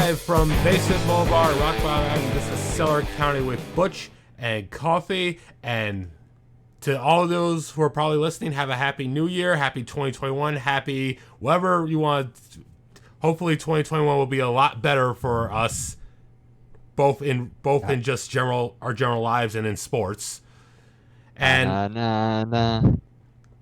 Live from Basement Boulevard, Rock Bottom Avenue. This is Cellar County with Butch and Coffee. And to all of those who are probably listening, have a happy new year, happy 2021, happy whatever you want. Hopefully 2021 will be a lot better for us, both in just our general lives and in sports. And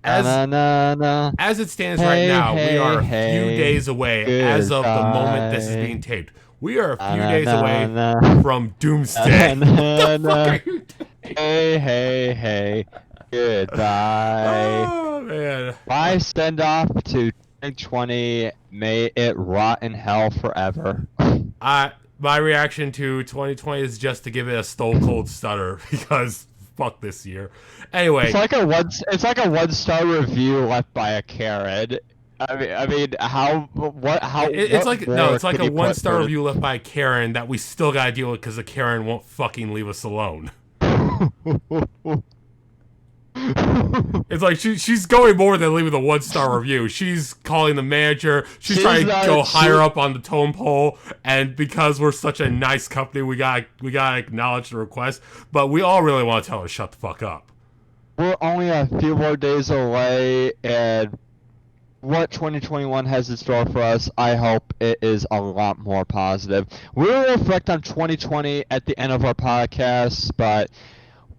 as it stands right now, we are a few days away as of the moment this is being taped. We are a few days away from Doomsday. What the fuck are you doing? Hey, goodbye. Oh, man. Bye, send off to 2020. May it rot in hell forever. My reaction to 2020 is just to give it a stone cold stutter because fuck this year. Anyway, it's like a 1-star review left by a Karen. I mean, how? It's like a 1-star review left by a Karen that we still gotta deal with because the Karen won't fucking leave us alone. It's like she's going more than leaving the 1-star review. She's calling the manager. She's trying to go higher up on the tone pole. And because we're such a nice company, we gotta acknowledge the request. But we all really want to tell her to shut the fuck up. We're only a few more days away, and what 2021 has in store for us, I hope it is a lot more positive. We will reflect on 2020 at the end of our podcast, but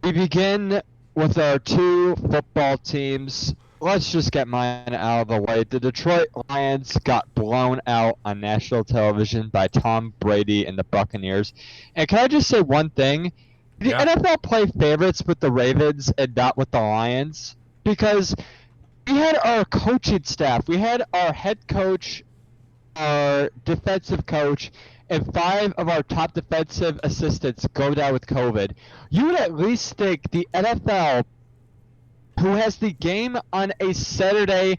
we begin with our two football teams. Let's just get mine out of the way. The Detroit Lions got blown out on national television by Tom Brady and the Buccaneers. And can I just say one thing? The NFL play favorites with the Ravens and not with the Lions, because we had our coaching staff, we had our head coach, our defensive coach, and 5 of our top defensive assistants go down with COVID. You would at least think the NFL, who has the game on a Saturday,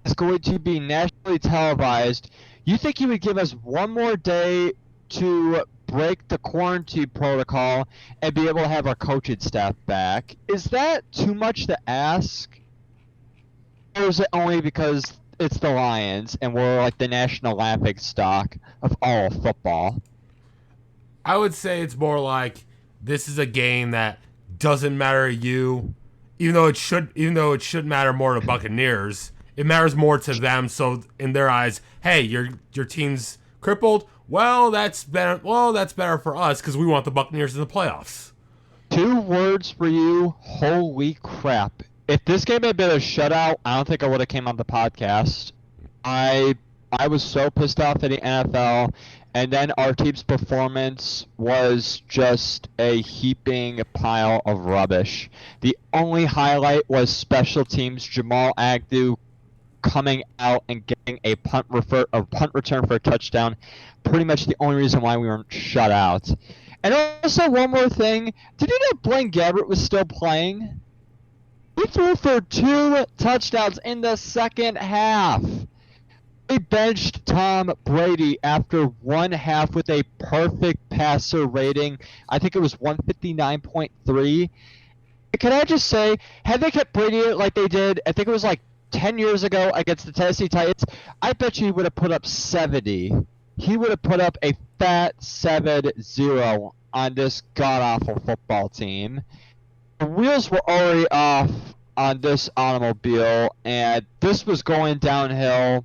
is going to be nationally televised. You think you would give us one more day to break the quarantine protocol and be able to have our coaching staff back? Is that too much to ask? Or is it only because it's the Lions and we're like the national laughing stock of all football? I would say it's more like this is a game that doesn't matter to you, even though it should matter more to Buccaneers. It matters more to them, so in their eyes, hey, your team's crippled. Well, that's better. Well, that's better for us because we want the Buccaneers in the playoffs. 2 words for you. Holy crap. If this game had been a shutout, I don't think I would have came on the podcast. I was so pissed off at the NFL, and then our team's performance was just a heaping pile of rubbish. The only highlight was special teams. Jamal Agnew coming out and getting a punt return for a touchdown. Pretty much the only reason why we weren't shut out. And also one more thing. Did you know Blaine Gabbert was still playing? He threw for 2 touchdowns in the second half. They benched Tom Brady after one half with a perfect passer rating. I think it was 159.3. Can I just say, had they kept Brady like they did, I think it was like 10 years ago against the Tennessee Titans, I bet you he would have put up 70. He would have put up a fat 7-0 on this god-awful football team. The wheels were already off on this automobile, and this was going downhill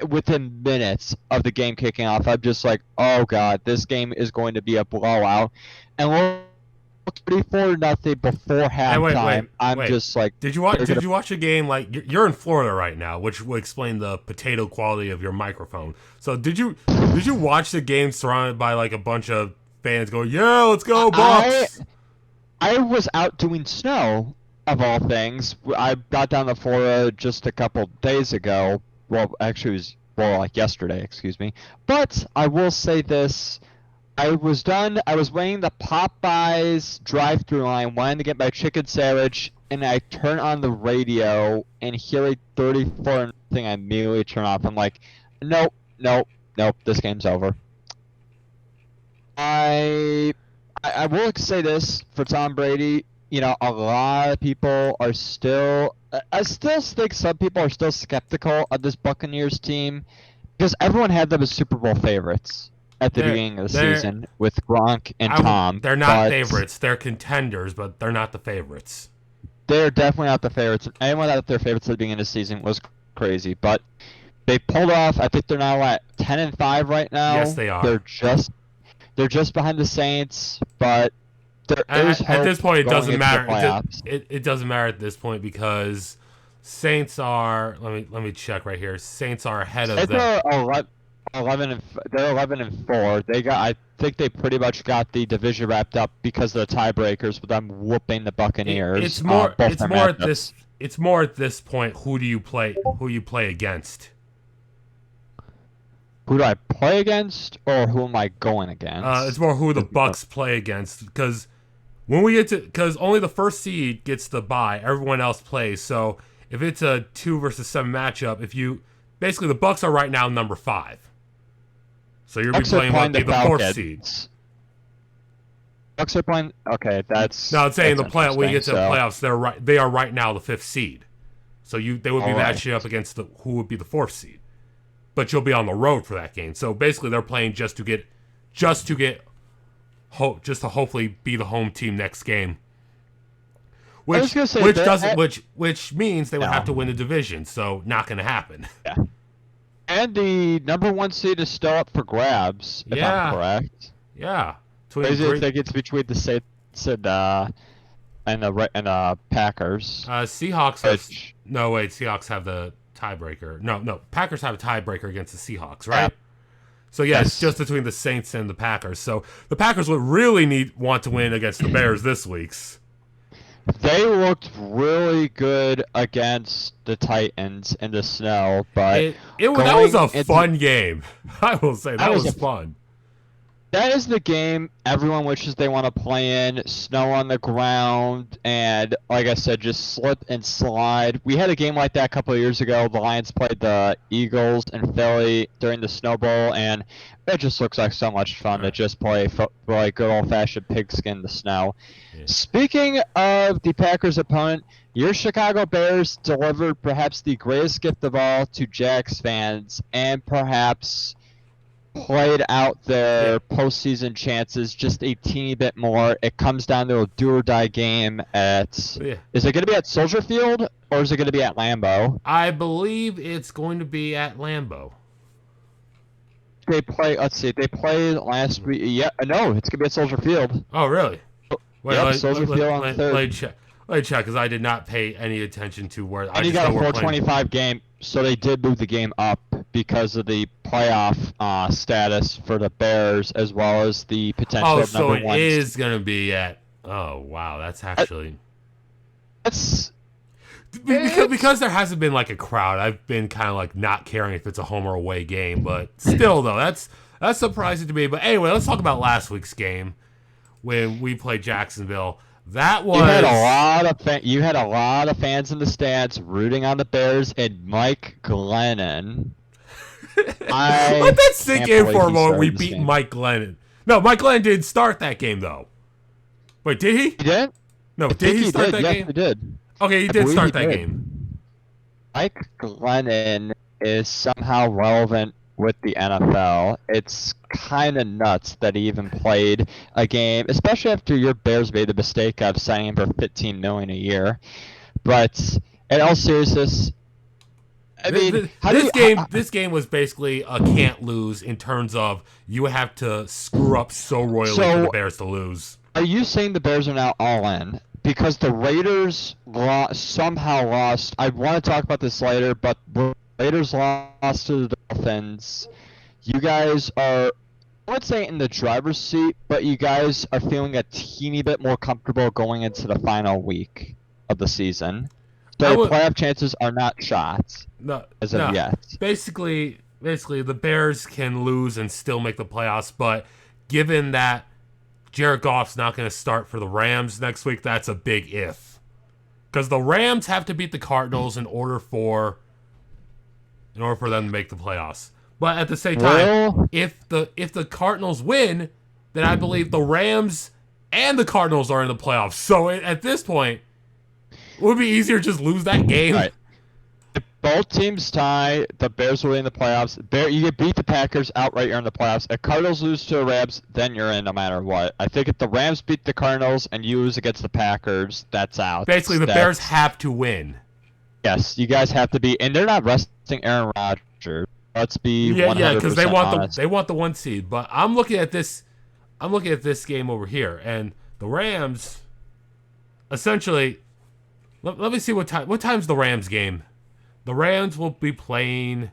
within minutes of the game kicking off. I'm just like, oh god, this game is going to be a blowout. And we're 34-0 before halftime. Wait. Just like, did you watch a game? Like, you're in Florida right now, which will explain the potato quality of your microphone. So did you watch the game surrounded by like a bunch of fans going, yeah, let's go Bucks? I was out doing snow, of all things. I got down to Florida just a couple days ago. Well, actually, it was more like yesterday, excuse me. But I will say this. I was done. I was waiting the Popeyes drive-thru line, wanting to get my chicken sandwich, and I turn on the radio and hear a 34 thing. I immediately turn off. I'm like, nope, this game's over. I will say this for Tom Brady. You know, a lot of people are still. I still think some people are still skeptical of this Buccaneers team because everyone had them as Super Bowl favorites. at the They're beginning of the they're season with Gronk and Tom. they're not but favorites. They're contenders, but they're not the favorites. They're definitely not the favorites. Anyone that their favorites at the beginning of the season was crazy, but they pulled off. I think they're now at 10-5 right now. Yes, they are. They're just behind the Saints, but there is hope at this point. It going doesn't into matter. the playoffs. It doesn't matter at this point because Saints are. Let me check right here. Saints are ahead of them. They're 11-4. I think they pretty much got the division wrapped up because of the tiebreakers, with them whooping the Buccaneers. It's more at this. It's more at this point. Who do you play? Who you play against? Who do I play against, or who am I going against? It's more who the Bucks play against, because when we get to, because only the first seed gets the bye, everyone else plays. So if it's a 2 versus 7 matchup, basically the Bucks are right now number 5. So you'll be playing the 4th seed. Bucks are playing. Okay, that's. No, I'm saying that's when you get to the playoffs, they are right now the 5th seed. So they would be matching up against who would be the 4th seed. But you'll be on the road for that game. So basically, they're playing just to hopefully be the home team next game. Which means they would have to win the division. So not going to happen. Yeah. And the number 1 seed is still up for grabs. If I'm correct. Yeah. I think it's between the Saints and the Packers. Seahawks. Seahawks have the tiebreaker. No. Packers have a tiebreaker against the Seahawks, right? Yeah. So it's just between the Saints and the Packers. So the Packers would really want to win against the Bears this week's. They looked really good against the Titans in the snow, but that was a fun game. I will say that was fun. That is the game everyone wishes they want to play in. Snow on the ground, and like I said, just slip and slide. We had a game like that a couple of years ago. The Lions played the Eagles in Philly during the Snow Bowl, and it just looks like so much fun to just play like good old-fashioned pigskin in the snow. Yeah. Speaking of the Packers' opponent, your Chicago Bears delivered perhaps the greatest gift of all to Jags fans, and perhaps played out their postseason chances just a teeny bit more. It comes down to a do-or-die game is it going to be at Soldier Field, or is it going to be at Lambeau? I believe it's going to be at Lambeau. They played last week. Yeah, no, it's going to be at Soldier Field. Oh, really? Soldier Field on the 3rd. Let me check, because I did not pay any attention to where. And you got a 4:25 game, so they did move the game up because of the playoff status for the Bears, as well as the potential of number 1. So it is going to be at. Oh wow, that's actually. Because there hasn't been like a crowd. I've been kind of like not caring if it's a home or away game, but still though, that's surprising to me. But anyway, let's talk about last week's game when we played Jacksonville. That was you had a lot of fans in the stands rooting on the Bears and Mike Glennon. Let that sink in for a moment. We beat Mike Glennon. No, Mike Glennon didn't start that game though. Wait, did he? He did? No, did he start that game? Yes, he did. Okay, he did start that game. Mike Glennon is somehow relevant with the NFL. It's kind of nuts that he even played a game, especially after your Bears made the mistake of signing him for $15 million a year. But in all seriousness, I mean, this game was basically a can't lose in terms of you have to screw up so royally for the Bears to lose. Are you saying the Bears are now all in? Because the Raiders somehow lost. I want to talk about this later, but the Raiders lost to the Dolphins. You guys are, I would say, in the driver's seat, but you guys are feeling a teeny bit more comfortable going into the final week of the season. So the playoff chances are not shot as of yet. Basically, the Bears can lose and still make the playoffs, but given that Jared Goff's not going to start for the Rams next week, that's a big if. Because the Rams have to beat the Cardinals in order for them to make the playoffs. But at the same time, if the Cardinals win, then I believe the Rams and the Cardinals are in the playoffs. So at this point, it would be easier to just lose that game. Right. If both teams tie, the Bears will win the playoffs. You get beat the Packers outright, you're in the playoffs. If Cardinals lose to the Rams, then you're in no matter what. I think if the Rams beat the Cardinals and you lose against the Packers, that's out. Basically, the Bears have to win. Yes, you guys have to be, and they're not resting Aaron Rodgers. Let's be 100% because they want honest. they want the 1 seed. But I'm looking at this game over here, and the Rams. Essentially, let me see what time's the Rams game. The Rams will be playing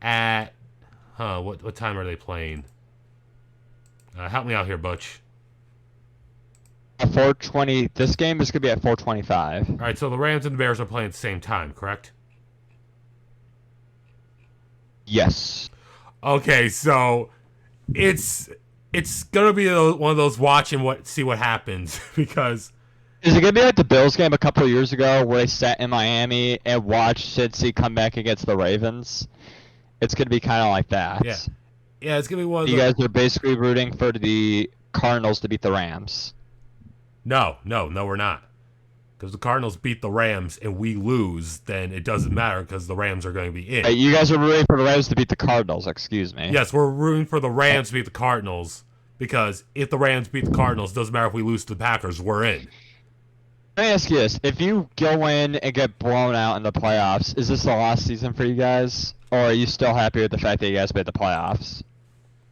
at what time are they playing? Help me out here, Butch. 4:20. This game is gonna be at 4:25. All right, so the Rams and the Bears are playing at the same time, correct? Yes. Okay, so it's gonna be one of those see what happens because. Is it going to be like the Bills game a couple of years ago where they sat in Miami and watched Cincy come back against the Ravens? It's going to be kind of like that. Yeah. Yeah, it's going to be one of You guys are basically rooting for the Cardinals to beat the Rams. No, we're not. Because the Cardinals beat the Rams and we lose, then it doesn't matter because the Rams are going to be in. You guys are rooting for the Rams to beat the Cardinals, excuse me. Yes, we're rooting for the Rams to beat the Cardinals because if the Rams beat the Cardinals, it doesn't matter if we lose to the Packers, we're in. Let me ask you this. If you go in and get blown out in the playoffs, is this the last season for you guys? Or are you still happy with the fact that you guys made the playoffs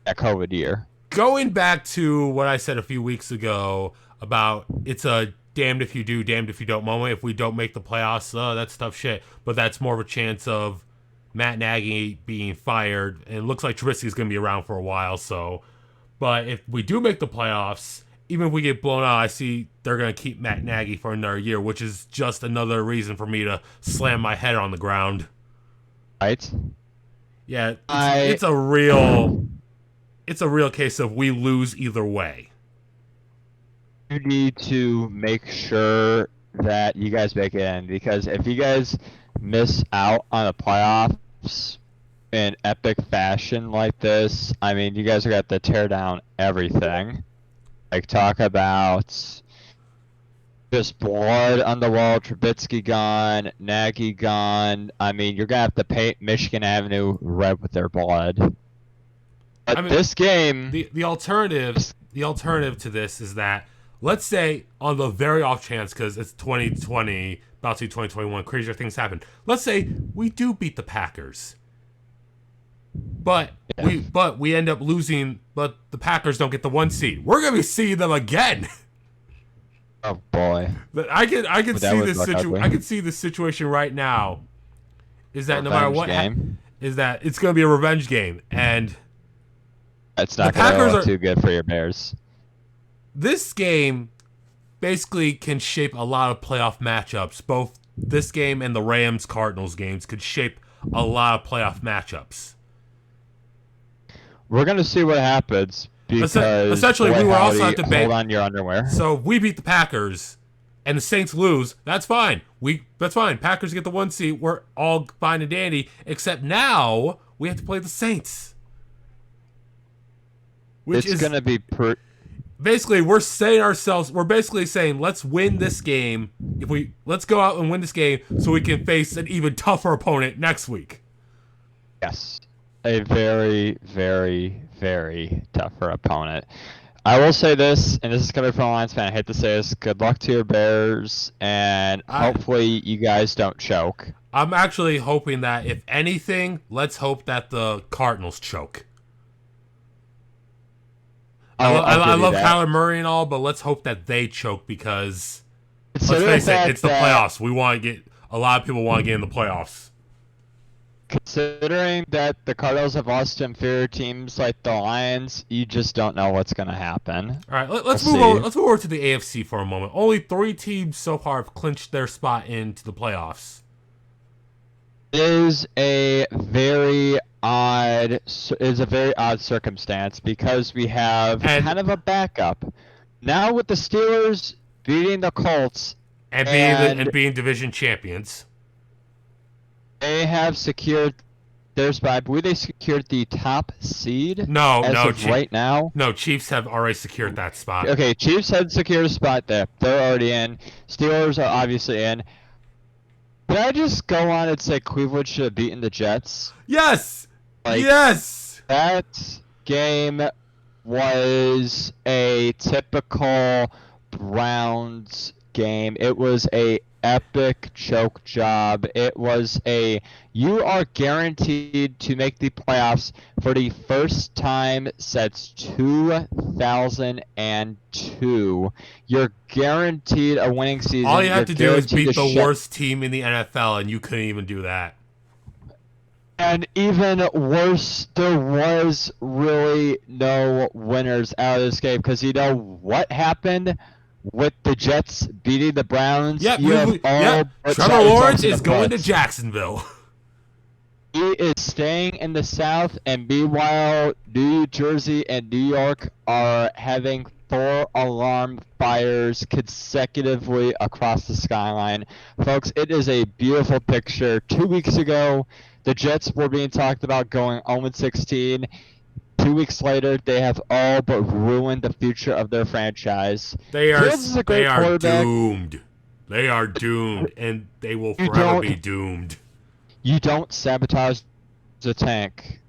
that COVID year? Going back to what I said a few weeks ago about it's a damned if you do, damned if you don't moment. If we don't make the playoffs, that's tough shit. But that's more of a chance of Matt Nagy being fired. And it looks like Trubisky's going to be around for a while. But if we do make the playoffs, even if we get blown out, I see they're going to keep Matt Nagy for another year, which is just another reason for me to slam my head on the ground. Right? Yeah, it's a real case of we lose either way. You need to make sure that you guys make it in, because if you guys miss out on the playoffs in epic fashion like this, I mean, you guys are going to have to tear down everything. Like, talk about just blood on the wall, Trubisky gone, Nagy gone. I mean, you're going to have to paint Michigan Avenue red with their blood. But this game... The alternative to this is that, let's say, on the very off chance, because it's 2020, about to be 2021, crazier things happen. Let's say we do beat the Packers. But we end up losing, but the Packers don't get the 1 seed. We're gonna be seeing them again. Oh boy! But I can see this situation. I can see this situation right now. Is that no matter what, is that it's gonna be a revenge game, and it's not gonna look too good for your Bears. This game basically can shape a lot of playoff matchups. Both this game and the Rams-Cardinals games could shape a lot of playoff matchups. We're going to see what happens because essentially we will also have to hold on your underwear. So if we beat the Packers and the Saints lose, that's fine. That's fine. Packers get the 1 seed. We're all fine and dandy, except now we have to play the Saints. It's going to be basically we're basically saying let's win this game. Let's go out and win this game so we can face an even tougher opponent next week. Yes. A very, very, very tougher opponent. I will say this, and this is coming from a Lions fan. I hate to say this. Good luck to your Bears, and hopefully you guys don't choke. I'm actually hoping that, if anything, let's hope that the Cardinals choke. I love Kyler Murray and all, but let's hope that they choke because, let's face it, it's the playoffs. A lot of people want to get in the playoffs. Considering that the Cardinals have lost to inferior teams like the Lions, you just don't know what's going to happen. All right, let's move over to the AFC for a moment. Only 3 teams so far have clinched their spot into the playoffs. It is a very odd circumstance because we have kind of a backup. Now with the Steelers beating the Colts and being division champions. They have secured their spot. I believe they secured the top seed. Right now. No, Chiefs have already secured that spot. Okay, Chiefs had secured a spot there. They're already in. Steelers are obviously in. Can I just go on and say Cleveland should have beaten the Jets? Yes. Like, Yes. that game was a typical Browns game. It was a epic choke job. It was you are guaranteed to make the playoffs for the first time since 2002. You're guaranteed a winning season. All you have to do is beat the worst. worst team in the NFL, and you couldn't even do that. And even worse, there was really no winners out of this game because you know what happened with the Jets beating the Browns? Yep. Trevor Lawrence is going to Jacksonville. He is staying in the South, and meanwhile, New Jersey and New York are having 4 alarm fires consecutively across the skyline. Folks, it is a beautiful picture. 2 weeks ago, the Jets were being talked about going 0-16. 2 weeks later, they have all but ruined the future of their franchise. They are quarterback. doomed. They are doomed, and they will forever be doomed. You don't sabotage the tank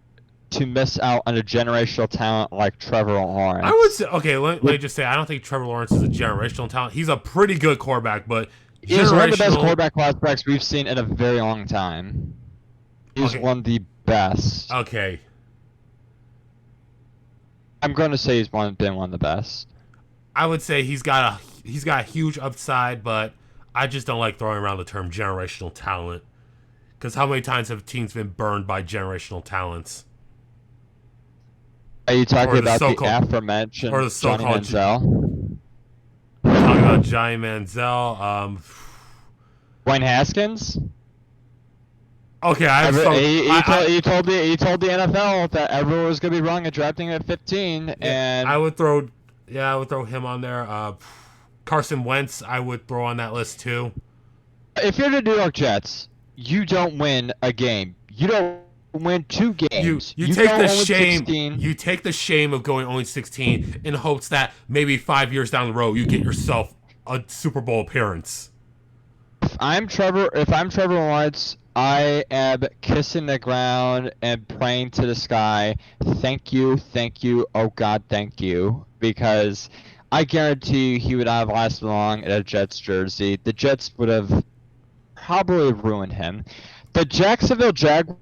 to miss out on a generational talent like Trevor Lawrence. I would say, okay, let me just say, I don't think Trevor Lawrence is a generational talent. He's a pretty good quarterback, but he's one of the best quarterback prospects we've seen in a very long time. He's one of the best. Okay. I'm going to say he's been one of the best. I would say he's got a huge upside, but I just don't like throwing around the term generational talent. Because how many times have teams been burned by generational talents? Are you talking about the aforementioned Johnny Manziel? We're talking about Johnny Manziel. Wayne Haskins? Okay, he told the NFL that everyone was going to be wrong at drafting at 15, and I would throw him on there. Carson Wentz, I would throw on that list too. If you're the New York Jets, you don't win a game. You don't win 2 games. You take the shame. 16. You take the shame of going 0-16 in hopes that maybe 5 years down the road you get yourself a Super Bowl appearance. If I'm Trevor Lawrence, I am kissing the ground and praying to the sky. Thank you, oh God, thank you, because I guarantee you he would not have lasted long in a Jets jersey. The Jets would have probably ruined him. The Jacksonville Jaguars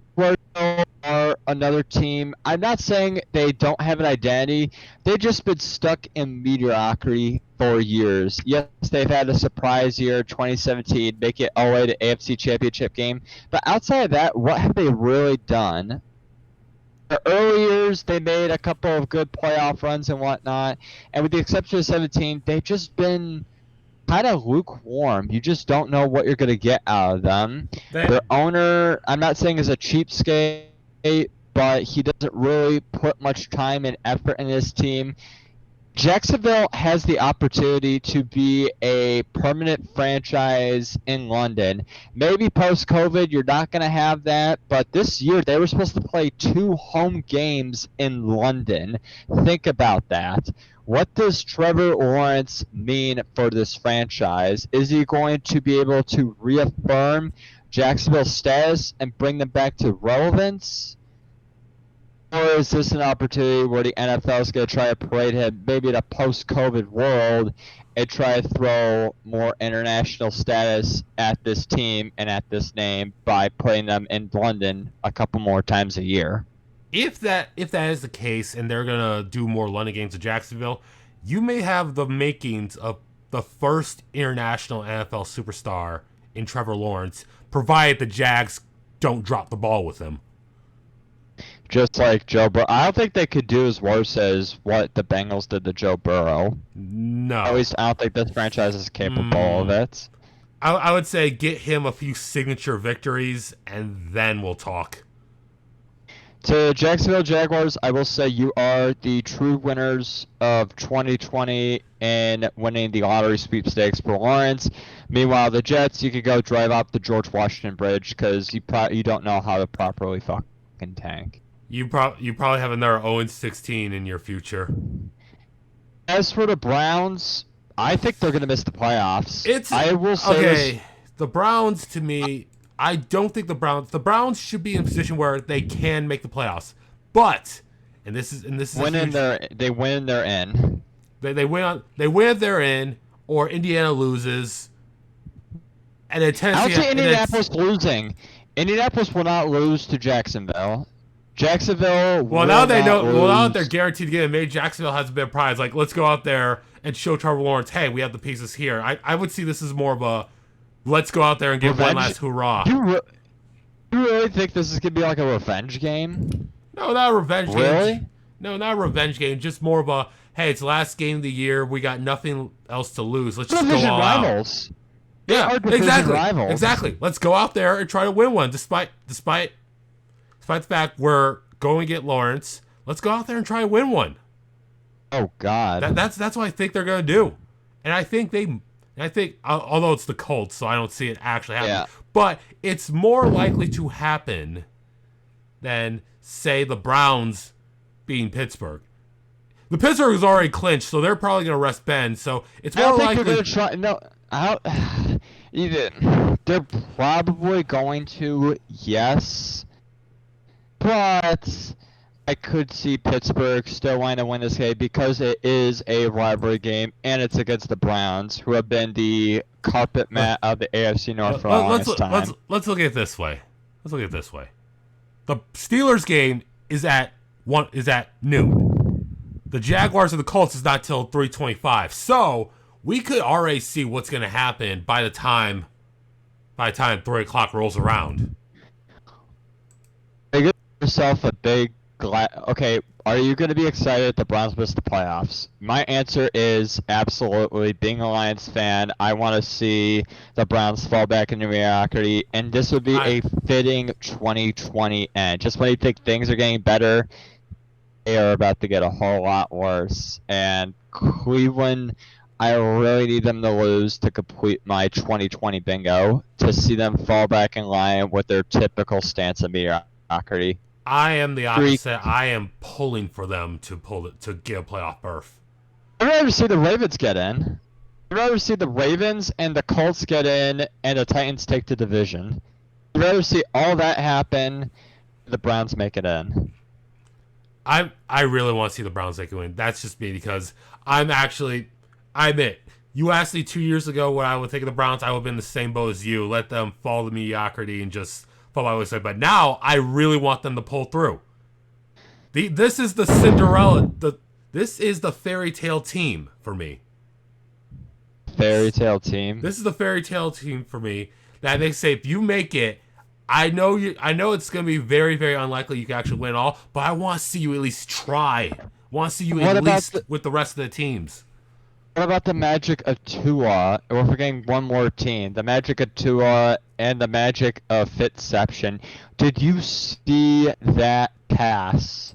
are another team. I'm not saying they don't have an identity. They've just been stuck in mediocrity for years. Yes, they've had a surprise year, 2017, make it all the way to AFC Championship game. But outside of that, what have they really done? The early years, they made a couple of good playoff runs and whatnot. And with the exception of 17, they've just been kind of lukewarm. You just don't know what you're going to get out of them. Their owner, I'm not saying is a cheapskate, but he doesn't really put much time and effort in his team. Jacksonville has the opportunity to be a permanent franchise in London. Maybe post-COVID you're not going to have that, but this year they were supposed to play 2 home games in London. Think about that. What does Trevor Lawrence mean for this franchise? Is he going to be able to reaffirm Jacksonville's status and bring them back to relevance? Or is this an opportunity where the NFL is going to try to parade him maybe in a post-COVID world and try to throw more international status at this team and at this name by putting them in London a couple more times a year? If that is the case and they're going to do more London games in Jacksonville, you may have the makings of the first international NFL superstar in Trevor Lawrence, provided the Jags don't drop the ball with him. Just like Joe Burrow. I don't think they could do as worse as what the Bengals did to Joe Burrow. No. At least I don't think this franchise is capable of it. I would say get him a few signature victories, and then we'll talk. To Jacksonville Jaguars, I will say you are the true winners of 2020 in winning the lottery sweepstakes for Lawrence. Meanwhile, the Jets, you could go drive up the George Washington Bridge because you don't know how to properly fucking tank. You probably have another 0-16 in your future. As for the Browns, I think they're going to miss the playoffs. I will say the Browns, to me, I don't think the Browns should be in a position where they can make the playoffs. But and this is they win, they're in. They win if they're in, or Indiana loses. And then Tennessee. I don't see Indianapolis losing. Indianapolis will not lose to Jacksonville. Jacksonville. Well, now they know. Well, now that they're guaranteed to get it, maybe Jacksonville has a bit of prize. Like, let's go out there and show Trevor Lawrence, hey, we have the pieces here. I would see this as more of a, let's go out there and give one last hurrah. You really think this is gonna be like a revenge game? No, not a revenge game. Really? No, not a revenge game. Just more of a, hey, it's the last game of the year. We got nothing else to lose. Let's just go all rivals. out. Yeah, exactly. Rivals. Exactly. Let's go out there and try to win one, despite the fact we're going to get Lawrence. Let's go out there and try to win one. Oh God. That's what I think they're going to do, and I think although it's the Colts, so I don't see it actually happening. Yeah. But it's more likely to happen than say the Browns beating Pittsburgh. The Pittsburgh is already clinched, so they're probably going to rest Ben. So it's more likely. They're going to try. No. They're probably going to, yes, but I could see Pittsburgh still wanting to win this game because it is a rivalry game and it's against the Browns, who have been the carpet mat of the AFC North for the longest time. Let's look at it this way. The Steelers game is at noon. The Jaguars and the Colts is not till 3:25. So we could already see what's going to happen by the time 3 o'clock rolls around. Give yourself a big okay, are you going to be excited if the Browns miss the playoffs? My answer is absolutely. Being a Lions fan, I want to see the Browns fall back into mediocrity, and this would be a fitting 2020 end. Just when you think things are getting better, they are about to get a whole lot worse. And Cleveland, I really need them to lose to complete my 2020 bingo, to see them fall back in line with their typical stance of mediocrity. I am the opposite. I am pulling for them to get a playoff berth. I'd rather see the Ravens get in. I'd rather see the Ravens and the Colts get in and the Titans take the division. I'd rather see all that happen, the Browns make it in. I really want to see the Browns make it win. That's just me, because I admit, you asked me 2 years ago what I would think of the Browns, I would have been in the same boat as you. Let them fall to mediocrity and just fall by the wayside. But now, I really want them to pull through. This is the Cinderella. This is the fairy tale team for me. Fairy tale team? This is the fairy tale team for me. That they say, if you make it, I know it's going to be very, very unlikely you can actually win all, but I want to see you at least try. I want to see you at least with the rest of the teams. What about the magic of Tua? We're forgetting one more team. The magic of Tua and the magic of Fitzception. Did you see that pass?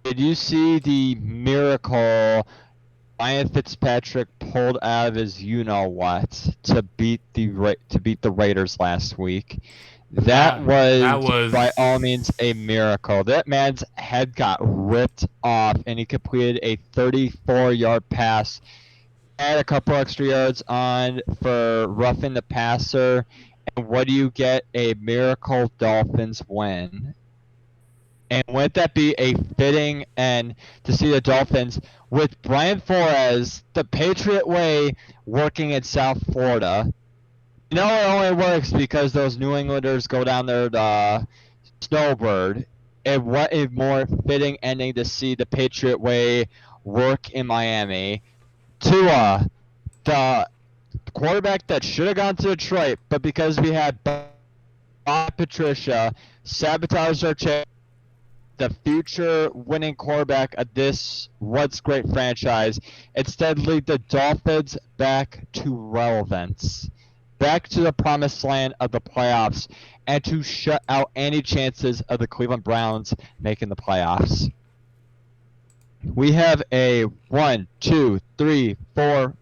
Did you see the miracle Ryan Fitzpatrick pulled out of his you-know-what to beat the Raiders last week? That was by all means a miracle. That man's head got ripped off, and he completed a 34-yard pass. Add a couple extra yards on for roughing the passer, and what do you get? A miracle Dolphins win. And wouldn't that be a fitting end to see the Dolphins with Brian Flores, the Patriot way, working in South Florida? You know, it only works because those New Englanders go down there to snowbird. And what a more fitting ending to see the Patriot way work in Miami. Tua, the quarterback that should have gone to Detroit, but because we had Bob Patricia sabotage our chance, the future winning quarterback of this once great franchise, instead lead the Dolphins back to relevance, back to the promised land of the playoffs, and to shut out any chances of the Cleveland Browns making the playoffs. We have a 1, 2, 3, 4,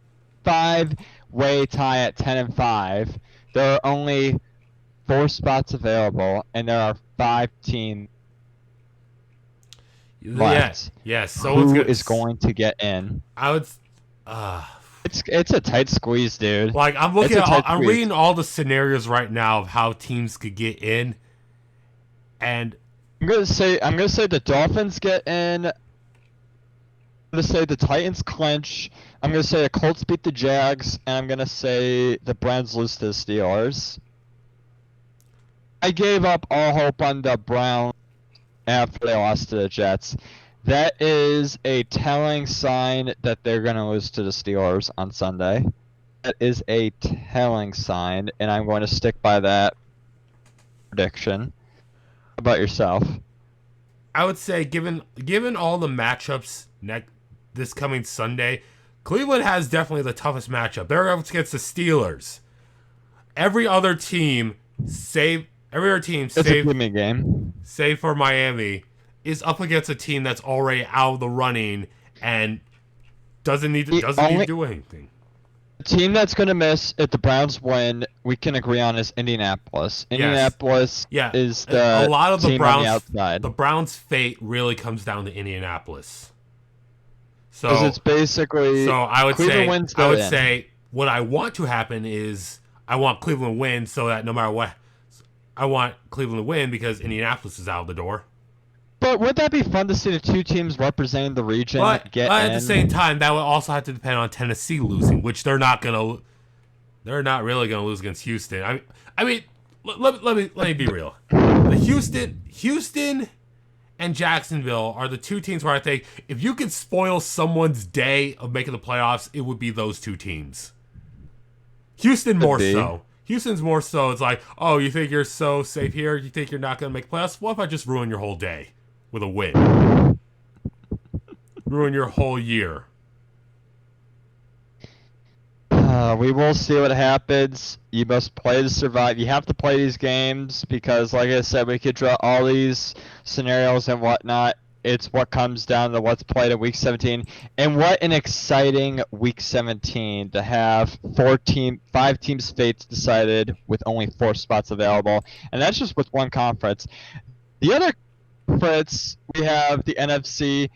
5-way tie at 10-5. There are only 4 spots available, and there are 5 teams left. Yes. So who is going to get in? I would. It's a tight squeeze, dude. Like I'm It's looking a at, tight I'm squeeze. reading all the scenarios right now of how teams could get in, and I'm gonna say the Dolphins get in. I'm gonna say the Titans clinch. I'm gonna say the Colts beat the Jags, and I'm gonna say the Browns lose to the Steelers. I gave up all hope on the Browns after they lost to the Jets. That is a telling sign that they're gonna lose to the Steelers on Sunday. That is a telling sign, and I'm going to stick by that prediction. How about yourself? I would say given all the matchups this coming Sunday, Cleveland has definitely the toughest matchup. They're up against the Steelers. Every other team, save It's a Cleveland game. save for Miami, is up against a team that's already out of the running and doesn't need to do anything. The team that's going to miss if the Browns win, we can agree on, is Indianapolis. Yes. Indianapolis Yeah, is the a lot of the team Browns. on the outside. The Browns' fate really comes down to Indianapolis. Because it's basically I would Cleveland wins, say what I want to happen is I want Cleveland to win so that no matter what, I want Cleveland to win because Indianapolis is out the door. But would that be fun to see the two teams representing the region get in? At the same time, that would also have to depend on Tennessee losing, which they're not really gonna lose against Houston. I mean, let me be real. The Houston and Jacksonville are the two teams where I think if you could spoil someone's day of making the playoffs, it would be those two teams. Houston more so. Houston's more so. It's like, oh, you think you're so safe here? You think you're not gonna make playoffs? What if I just ruin your whole day with a win? Ruin your whole year. We will see what happens. You must play to survive. You have to play these games because, like I said, we could draw all these scenarios and whatnot. It's what comes down to what's played in Week 17. And what an exciting Week 17 to have 5 teams' fates decided with only 4 spots available. And that's just with one conference. The other conference, we have the NFC.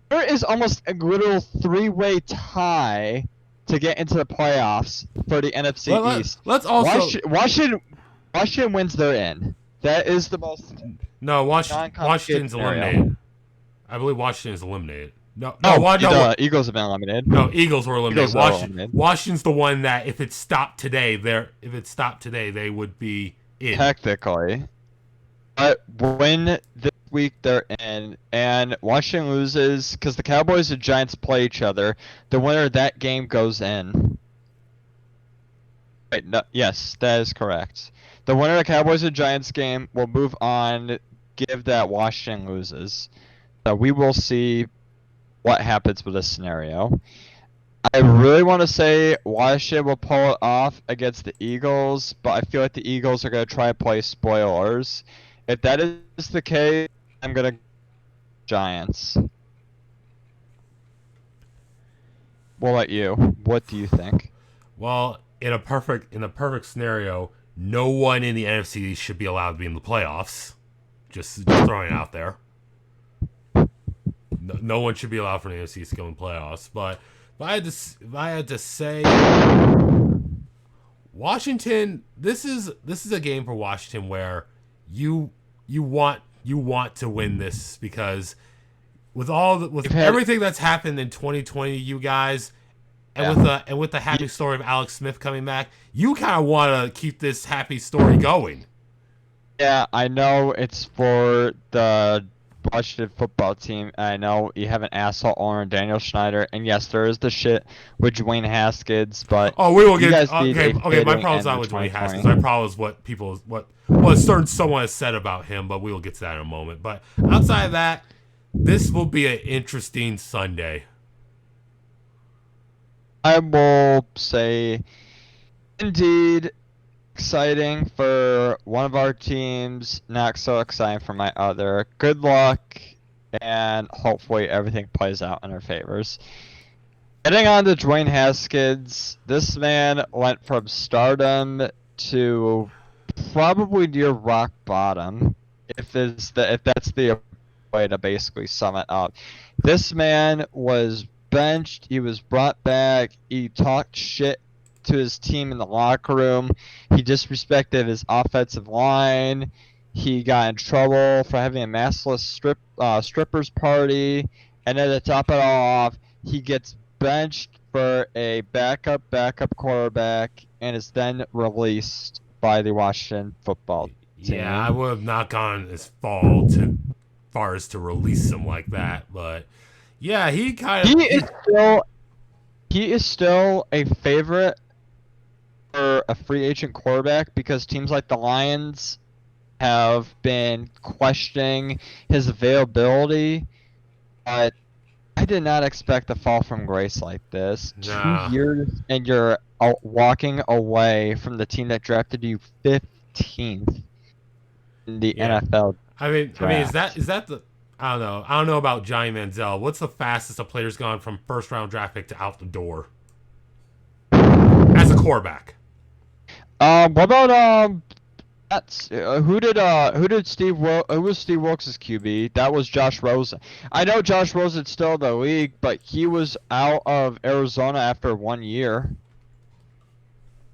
There is almost a literal 3-way tie to get into the playoffs for the NFC East. Let's also Washington wins, they're in. That is the most. No, Washington's eliminated. I believe Washington is eliminated. The Eagles have been eliminated. No, Eagles were eliminated. Washington's the one that if it stopped today, they would be in. Technically, but when this week they're in, and Washington loses because the Cowboys and Giants play each other, the winner of that game goes in. Right? No, yes, that is correct. The winner of the Cowboys and Giants game will move on. Give that Washington loses. So we will see what happens with this scenario. I really want to say Washington will pull it off against the Eagles, but I feel like the Eagles are going to try to play spoilers. If that is the case, I'm going to Giants. What about you? What do you think? Well, in a perfect scenario, no one in the NFC should be allowed to be in the playoffs. Just throwing it out there. No one should be allowed for the NFC to go in the playoffs. But if I had to say, Washington, this is a game for Washington where you want to win this because with everything that's happened in 2020, you guys. And with the happy story of Alex Smith coming back, you kind of want to keep this happy story going. Yeah, I know it's for the Washington football team. I know you have an asshole owner, Daniel Schneider, and yes, there is the shit with Dwayne Haskins, but we will get okay. My problem's not with Dwayne Haskins. My problem is what someone has said about him, but we will get to that in a moment. But outside of that, this will be an interesting Sunday. I will say, indeed, exciting for one of our teams, not so exciting for my other. Good luck, and hopefully everything plays out in our favors. Getting on to Dwayne Haskins, this man went from stardom to probably near rock bottom, if that's the way to basically sum it up. This man was benched. He was brought back. He talked shit to his team in the locker room. He disrespected his offensive line. He got in trouble for having a massless strippers party. And then to top it all off, he gets benched for a backup quarterback and is then released by the Washington football team. Yeah, I would have not gone as far as to release him like that, but yeah, he is still a favorite for a free agent quarterback because teams like the Lions have been questioning his availability, but I did not expect to fall from grace like this. Nah. 2 years and you're walking away from the team that drafted you 15th in the NFL. I mean, is that the? I don't know about Johnny Manziel. What's the fastest a player's gone from first round draft pick to out the door as a quarterback? What about who was Steve Wilkes' QB? That was Josh Rosen. I know Josh Rosen's still in the league, but he was out of Arizona after 1 year.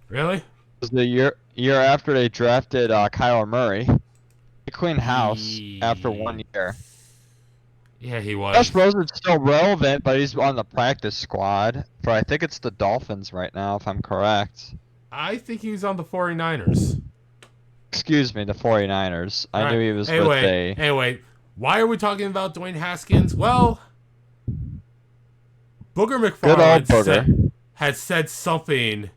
Really? It was the year after they drafted Kyler Murray. They cleaned house after 1 year. Yeah, he was. Josh Rosen's still relevant, but he's on the practice squad for I think it's the Dolphins right now, if I'm correct. I think he was on the 49ers. Excuse me, the 49ers. I knew he was Anyway, why are we talking about Dwayne Haskins? Well, Booger McFarland had said something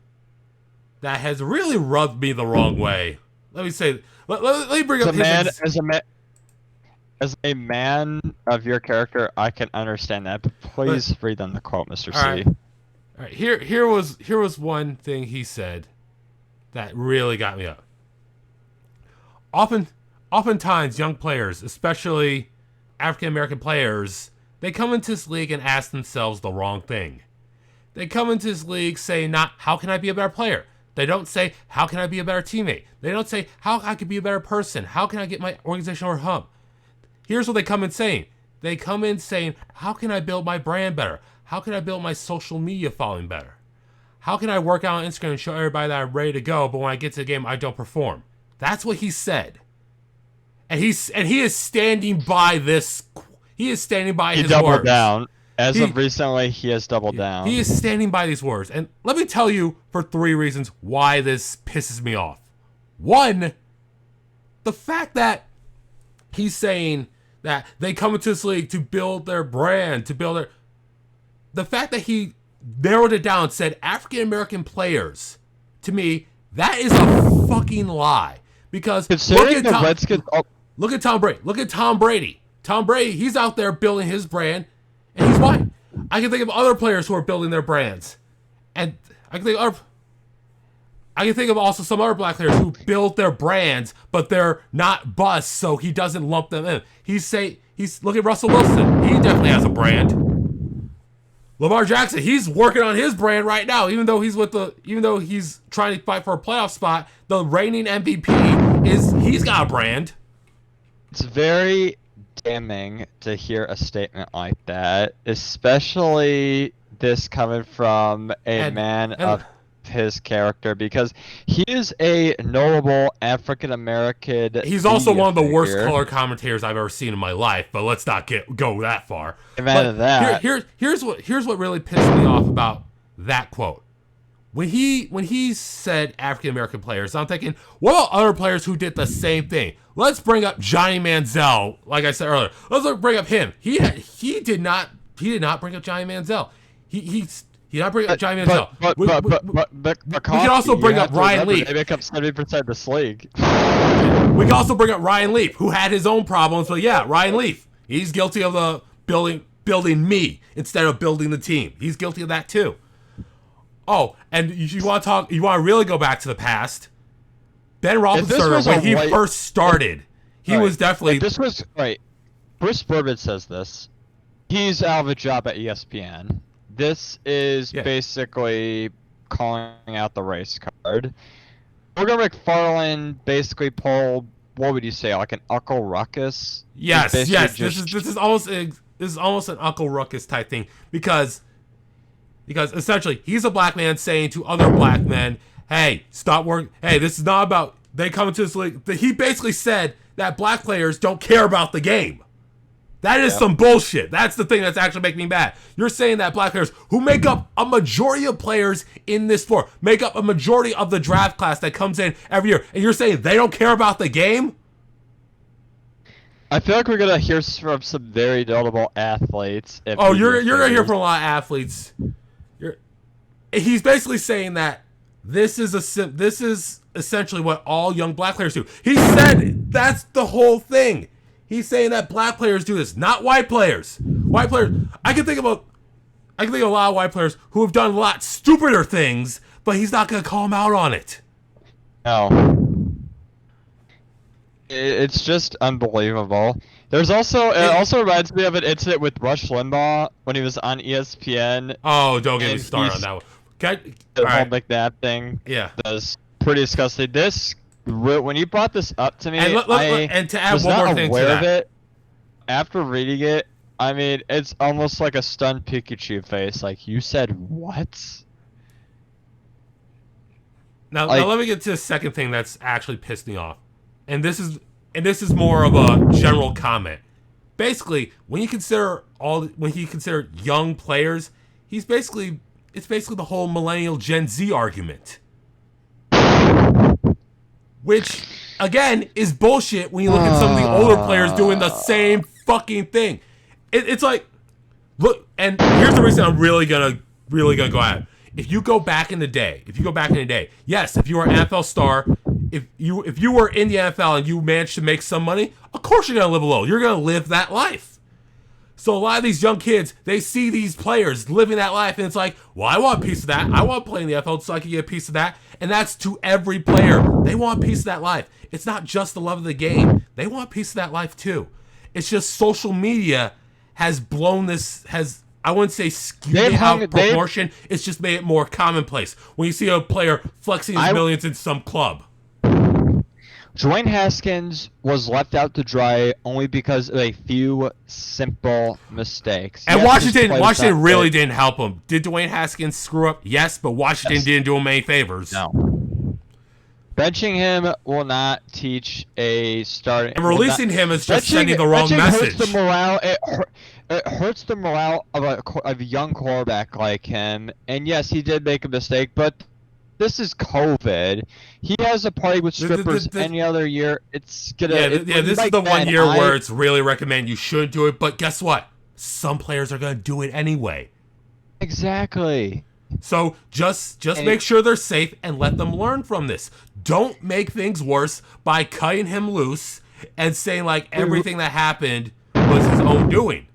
that has really rubbed me the wrong way. Let me bring up As a man of your character, I can understand that, but please read them the quote, Mr. C. All right. Here was one thing he said that really got me up. Oftentimes, young players, especially African American players, they come into this league and ask themselves the wrong thing. They come into this league saying not, how can I be a better player? They don't say, how can I be a better teammate? They don't say, how I can be a better person? How can I get my organization over hump? Here's what they come in saying. They come in saying, how can I build my brand better? How can I build my social media following better? How can I work out on Instagram and show everybody that I'm ready to go, but when I get to the game, I don't perform? That's what he said. And he is standing by this. He is standing by his words. He doubled down. As of recently, he has doubled down. He is standing by these words. And let me tell you for 3 reasons why this pisses me off. 1, the fact that he's saying that they come into this league to build their brand, the fact that he narrowed it down and said African American players, to me, that is a fucking lie. Because look at Tom Brady. Look at Tom Brady. Tom Brady, he's out there building his brand, and he's white. I can think of other players who are building their brands, and I can think of also some other black players who build their brands, but they're not busts, so he doesn't lump them in. Look at Russell Wilson. He definitely has a brand. Lamar Jackson, he's working on his brand right now, even though he's trying to fight for a playoff spot. The reigning MVP he's got a brand. It's very damning to hear a statement like that, especially this coming from a man of his character, because he is a notable African American. He's also one of the worst color commentators I've ever seen in my life, but let's not go that far. Here's what really pissed me off about that quote. When he said African American players, I'm thinking, what about other players who did the same thing? Let's bring up Johnny Manziel, like I said earlier. Let's bring up him. He did not bring up Johnny Manziel. He did not bring up Johnny Manziel. We can also bring up Ryan Leaf. They make up 70% of this league. We can also bring up Ryan Leaf, who had his own problems. But yeah, Ryan Leaf, he's guilty of the building me instead of building the team. He's guilty of that too. Oh, and you want to really go back to the past? Ben Roethlisberger, when he first started, he was definitely. Bruce Burbage says this. He's out of a job at ESPN. This is basically calling out the race card. Booger McFarland basically pulled, what would you say, like an Uncle Ruckus? Yes. This is almost an Uncle Ruckus type thing, because Because essentially, he's a black man saying to other black men, hey, stop working. Hey, this is not about they come into this league. He basically said that black players don't care about the game. That is some bullshit. That's the thing that's actually making me mad. You're saying that black players, who make up a majority of players in this sport, make up a majority of the draft class that comes in every year, and you're saying they don't care about the game? I feel like we're gonna hear from some very notable athletes. You're gonna hear from a lot of athletes. He's basically saying that this is essentially what all young black players do. He said that's the whole thing. He's saying that black players do this, not white players. White players, I can think of a lot of white players who have done a lot stupider things, but he's not gonna call them out on it. No. It's just unbelievable. It also reminds me of an incident with Rush Limbaugh when he was on ESPN. Oh, don't get me started on that one. Okay, the whole McNabb thing. Yeah, that's pretty disgusting. When you brought this up to me, and to add was one not more thing to aware that. of it. After reading it, I mean, it's almost like a stunned Pikachu face. Like, you said what? Now let me get to the second thing that's actually pissed me off, and this is more of a general comment. Basically, when he considered young players, it's basically the whole millennial Gen Z argument. Which, again, is bullshit when you look at some of the older players doing the same fucking thing. It's like, look, and here's the reason I'm really gonna go at it. If you go back in the day, yes, if you were an NFL star, if you were in the NFL and you managed to make some money, of course you're gonna live low. You're gonna live that life. So a lot of these young kids, they see these players living that life, and it's like, well, I want a piece of that. I want to play in the NFL so I can get a piece of that. And that's to every player. They want a piece of that life. It's not just the love of the game. They want a piece of that life too. It's just social media has blown this, I wouldn't say skewed it out of proportion. It's just made it more commonplace. When you see a player flexing his millions in some club. Dwayne Haskins was left out to dry only because of a few simple mistakes. And Washington really didn't help him. Did Dwayne Haskins screw up? Yes, but Washington didn't do him any favors. No. Benching him will not teach a starting. And releasing him is just sending the wrong message. Hurts the morale. It hurts the morale of a young quarterback like him. And yes, he did make a mistake, but this is COVID. He has a party with strippers any other year. It's gonna. This is the 1 year where it's really recommend you shouldn't do it. But guess what? Some players are gonna do it anyway. Exactly. So just make sure they're safe and let them learn from this. Don't make things worse by cutting him loose and saying like everything that happened was his own doing.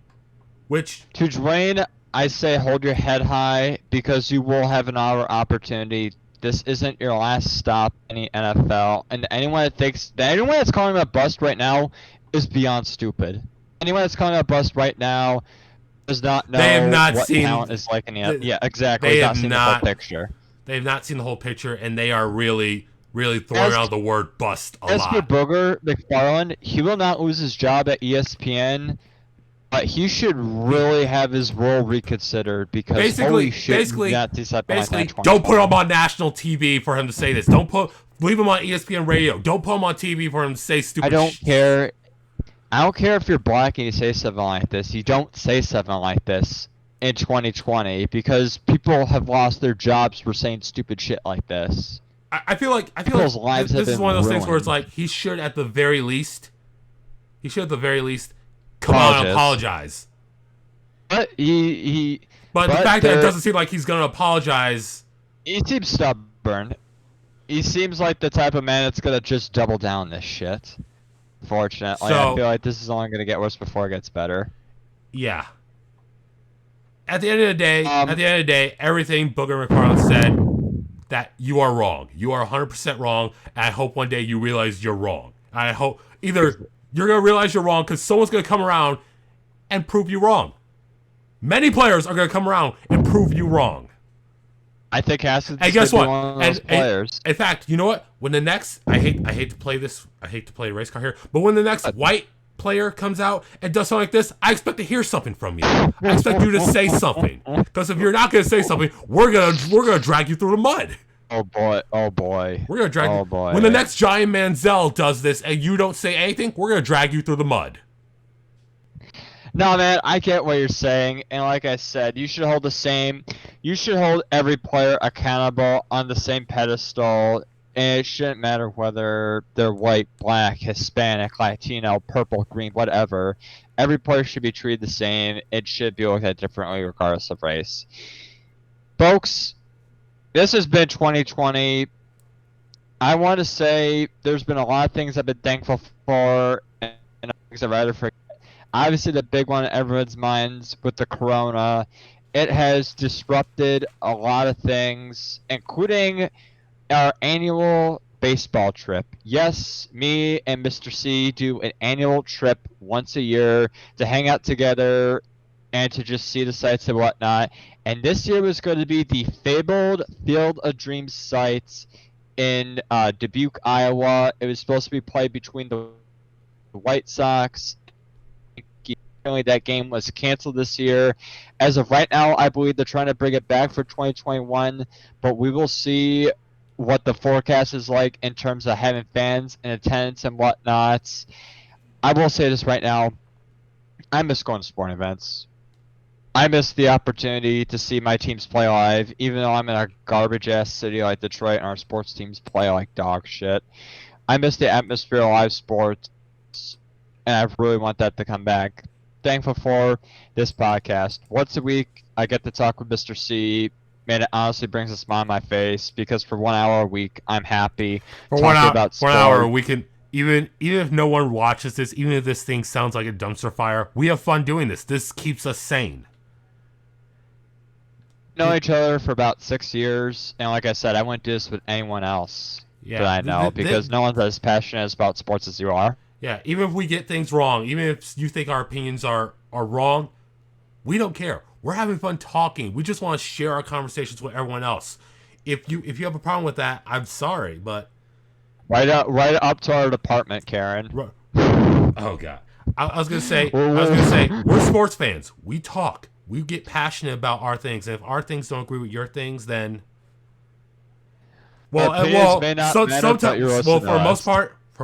Which to Dwayne, I say hold your head high because you will have another opportunity. This isn't your last stop in the NFL, and anyone that's calling him a bust right now is beyond stupid. Anyone that's calling him a bust right now does not know what talent is like in the yeah, exactly. They have not seen the whole picture. They have not seen the whole picture, and they are really throwing out the word bust a lot. As for Booger McFarland, he will not lose his job at ESPN. But he should really have his role reconsidered because basically, don't put him on national TV for him to say this. Leave him on ESPN radio. Don't put him on TV for him to say stupid shit. I don't care if you're black and you say something like this. You don't say something like this in 2020 because people have lost their jobs for saying stupid shit like this. I feel like this is one of those things where it's like he should at the very least come out and apologize. But the fact that it doesn't seem like he's going to apologize. He seems stubborn. He seems like the type of man that's going to just double down this shit. Fortunately, I feel like this is only going to get worse before it gets better. Yeah. At the end of the day, everything Booger McFarland said, that you are wrong. You are 100% wrong, and I hope one day you realize you're wrong. I hope either you're going to realize you're wrong because someone's going to come around and prove you wrong. Many players are going to come around and prove you wrong. I think Haskins is guess what? One of those players. In fact, you know what? When the next I hate to play race car here, but when the next white player comes out and does something like this, I expect to hear something from you. I expect you to say something. Because if you're not going to say something, we're gonna drag you through the mud. Oh boy! Oh boy! We're gonna drag. Oh boy! When the next Giant Manziel does this and you don't say anything, we're gonna drag you through the mud. No, man, I get what you're saying, and like I said, you should hold the same. You should hold every player accountable on the same pedestal, and it shouldn't matter whether they're white, black, Hispanic, Latino, purple, green, whatever. Every player should be treated the same. It should be looked at differently regardless of race. Folks, this has been 2020. I want to say there's been a lot of things I've been thankful for, and things I'd rather forget. Obviously, the big one in everyone's minds with the corona, it has disrupted a lot of things, including our annual baseball trip. Yes, me and Mr. C do an annual trip once a year to hang out together and to just see the sights and whatnot. And this year was going to be the fabled Field of Dreams sites in Dubuque, Iowa. It was supposed to be played between the White Sox. That game was canceled this year. As of right now, I believe they're trying to bring it back for 2021, but we will see what the forecast is like in terms of having fans in attendance and whatnot. I will say this right now. I miss going to sporting events. I miss the opportunity to see my teams play live, even though I'm in a garbage-ass city like Detroit and our sports teams play like dog shit. I miss the atmosphere of live sports, and I really want that to come back. Thankful for this podcast. Once a week, I get to talk with Mr. C. Man, it honestly brings a smile on my face because for 1 hour a week, I'm happy For talking 1 hour, about for 1 sport. hour, we can even if no one watches this, even if this thing sounds like a dumpster fire, we have fun doing this. This keeps us sane. Know each other for about 6 years, and like I said, I wouldn't do this with anyone else that I know because no one's as passionate about sports as you are. Yeah, even if we get things wrong, even if you think our opinions are wrong, we don't care. We're having fun talking. We just want to share our conversations with everyone else. If you have a problem with that, I'm sorry, but Right up to our department, Karen. Oh God, I was gonna say, we're sports fans. We talk. We get passionate about our things, and if our things don't agree with your things, then sometimes, for the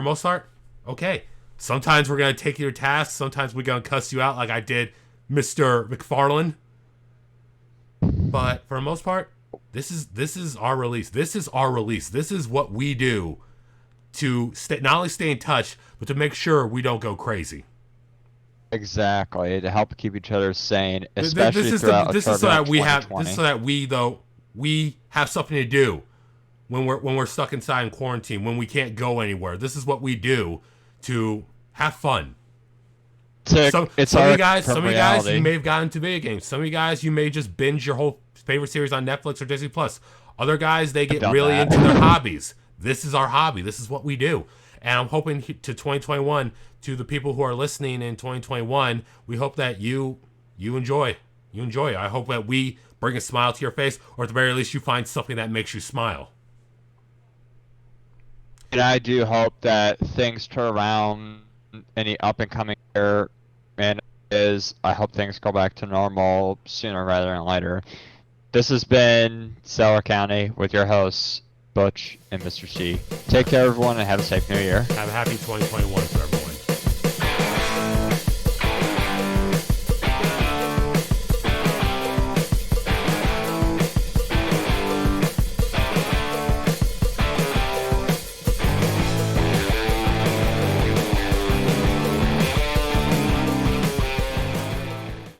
most part, okay. Sometimes we're gonna take your task. Sometimes we're gonna cuss you out, like I did, Mr. McFarlane. But for the most part, this is our release. This is our release. This is what we do to not only stay in touch, but to make sure we don't go crazy. Exactly, to help keep each other sane, especially throughout this is so that we have something to do when we're stuck inside in quarantine, when we can't go anywhere. This is what we do to have fun. Some of you guys, you may have gotten into video games. Some of you guys, you may just binge your whole favorite series on Netflix or Disney Plus. Other guys, they get really into their hobbies. This is our hobby. This is what we do. And I'm hoping to 2021, to the people who are listening in 2021, we hope that you enjoy. You enjoy. I hope that we bring a smile to your face, or at the very least, you find something that makes you smile. And I do hope that things turn around in the up and coming year, and I hope things go back to normal sooner rather than later. This has been Cellar County with your hosts, Butch and Mr. C. Take care, everyone, and have a safe new year. Have a happy 2021 for everyone.